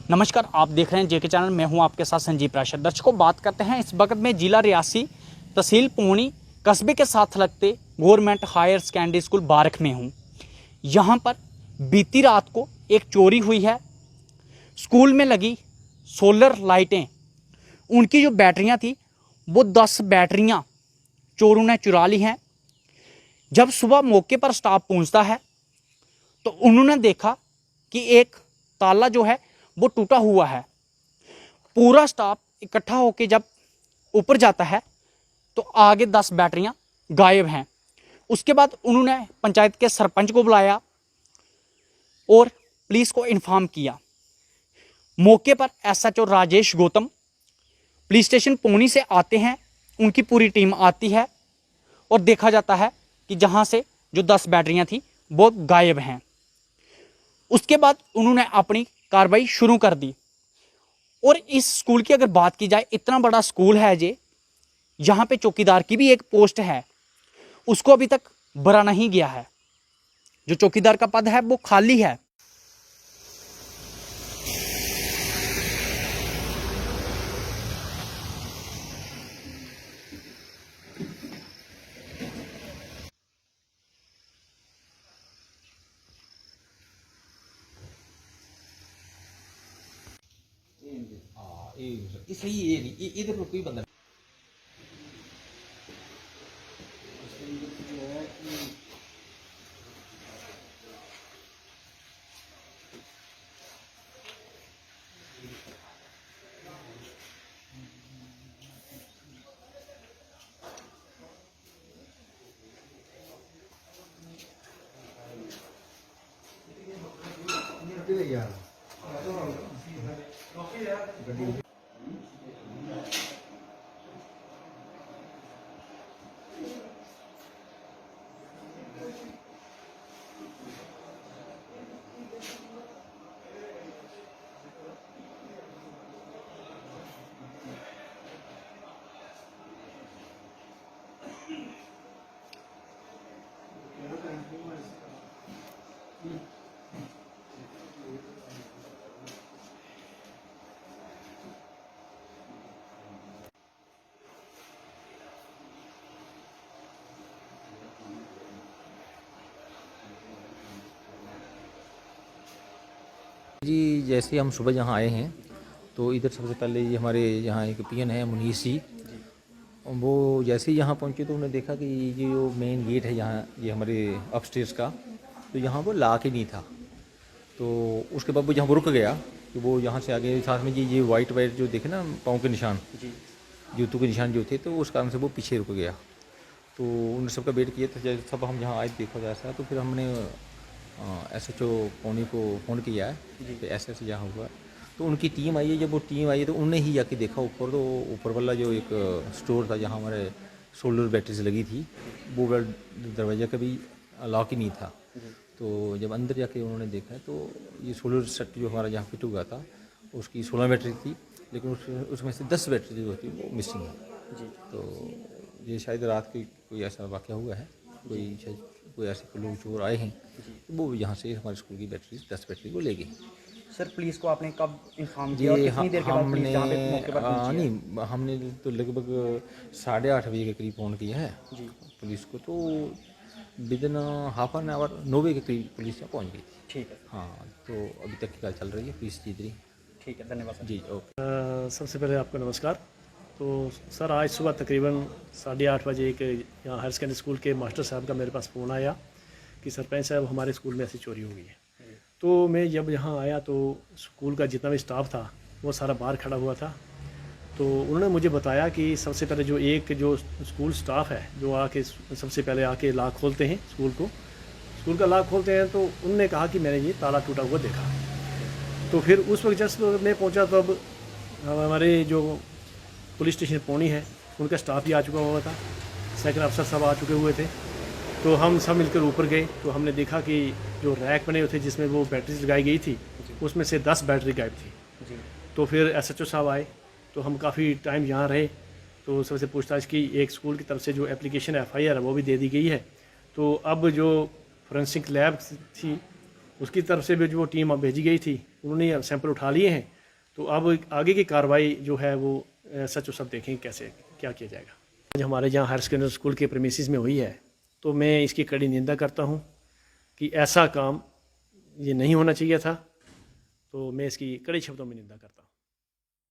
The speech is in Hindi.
नमस्कार, आप देख रहे हैं जेके चैनल। मैं हूं आपके साथ संजीव प्राशर। दर्शकों, बात करते हैं इस वक्त में जिला रियासी तहसील पौनी कस्बे के साथ लगते गवर्नमेंट हायर सेकेंडरी स्कूल बारख में हूं। यहां पर बीती रात को एक चोरी हुई है। स्कूल में लगी सोलर लाइटें, उनकी जो बैटरियां थी वो 10 बैटरियां चोरों ने चुरा ली हैं। जब सुबह मौके पर स्टाफ पहुंचता है तो उन्होंने देखा कि एक ताला जो है वो टूटा हुआ है। पूरा स्टाफ इकट्ठा होकर जब ऊपर जाता है तो आगे 10 बैटरियां गायब हैं। उसके बाद उन्होंने पंचायत के सरपंच को बुलाया और पुलिस को इन्फॉर्म किया। मौके पर SHO Rajesh Gautam police station Pauni से आते हैं, उनकी पूरी टीम आती है और देखा जाता है कि जहां से जो 10 बैटरियां थी वो गायब हैं। उसके बाद उन्होंने अपनी कार्रवाई शुरू कर दी। और इस स्कूल की अगर बात की जाए, इतना बड़ा स्कूल है ये, यहाँ पे चौकीदार की भी एक पोस्ट है, उसको अभी तक भरा नहीं गया है। जो चौकीदार का पद है वो खाली है। इधर कोई बंदा जी। जैसे हम सुबह यहाँ आए हैं तो इधर सबसे पहले ये हमारे यहाँ एक पीएन है मुनीस जी, वो जैसे ही यहाँ पहुँचे तो उन्होंने देखा कि ये जो मेन गेट है यहाँ, ये हमारे अपस्टेयर्स का, तो यहाँ वो लॉक ही नहीं था। तो उसके बाद वो जहाँ वो रुक गया कि वो यहाँ से आगे साथ में जी ये वाइट जो देखे ना पाँव के निशान, जूतों के निशान जो थे, तो उस कारण से वो पीछे रुक गया। तो उन सबका वेट किया। तो जब सब हम यहाँ आए देखा जैसा, तो फिर हमने एसएचओ पौनी को फ़ोन किया है कि ऐसे ऐसे यहाँ हुआ। तो उनकी टीम आई है। जब वो टीम आई है तो उन्होंने ही जाके देखा ऊपर, तो ऊपर वाला जो एक स्टोर था जहाँ हमारे सोलर बैटरीज लगी थी, वो दरवाज़ा का भी लॉक ही नहीं था। तो जब अंदर जाके उन्होंने देखा तो ये सोलर सेट जो हमारा जहाँ फिट हुआ था उसकी 16 बैटरी थी, लेकिन उसमें से 10 बैटरी जो होती वो मिसिंग है। तो ये शायद रात की कोई ऐसा वाक़या हुआ है, कोई ऐसे लोग चोर आए हैं, तो वो यहाँ से हमारे स्कूल की बैटरी 10 बैटरी को ले गई। सर, पुलिस को आपने कब इन्फॉर्म किया और कितनी देर के बाद पुलिस यहाँ पे मौके पर पहुंची है? नहीं, हमने तो लगभग 8:30 बजे के करीब फ़ोन किया है जी पुलिस को। तो विदिन हाफ एन आवर 9 बजे के करीब पुलिस यहाँ पहुँच गई। ठीक है। हाँ, तो अभी तक की बात चल रही है, पुलिस जीत रही। ठीक है, धन्यवाद सर। जी, ओके। सबसे पहले आपको नमस्कार। तो सर, आज सुबह तकरीबन 8:30 बजे एक यहाँ हायर सेकेंडरी स्कूल के मास्टर साहब का मेरे पास फ़ोन आया कि सरपंच साहब हमारे स्कूल में ऐसी चोरी हो गई है। तो मैं जब यहाँ आया तो स्कूल का जितना भी स्टाफ था वो सारा बाहर खड़ा हुआ था। तो उन्होंने मुझे बताया कि सबसे पहले जो स्कूल स्टाफ है जो आके सबसे पहले आके लॉक खोलते हैं, स्कूल का लॉक खोलते हैं, तो उन्होंने कहा कि मैंने ये ताला टूटा हुआ देखा। तो फिर उस वक्त जस्ट मैं पहुँचा तो अब हमारे जो पुलिस स्टेशन पौनी है उनका स्टाफ भी आ चुका हुआ था, सेकंड अफसर सब आ चुके हुए थे। तो हम सब मिलकर ऊपर गए तो हमने देखा कि जो रैक बने हुए थे जिसमें वो बैटरीज लगाई गई थी उसमें से 10 बैटरी गायब थी। तो फिर एसएचओ साहब आए तो हम काफ़ी टाइम यहाँ रहे। तो सबसे पूछताछ की, एक स्कूल की तरफ से जो एप्लीकेशन FIR है वो भी दे दी गई है। तो अब जो फोरेंसिक लैब थी उसकी तरफ से भी जो टीम भेजी गई थी उन्होंने सैंपल उठा लिए हैं तो अब आगे की कार्रवाई जो है वो सच सब देखें कैसे क्या किया जाएगा। आज हमारे यहाँ हायर सेकेंडरी स्कूल के प्रीमिसेस में हुई है, तो मैं इसकी कड़ी निंदा करता हूँ कि ऐसा काम ये नहीं होना चाहिए था, तो मैं इसकी कड़े शब्दों में निंदा करता हूँ।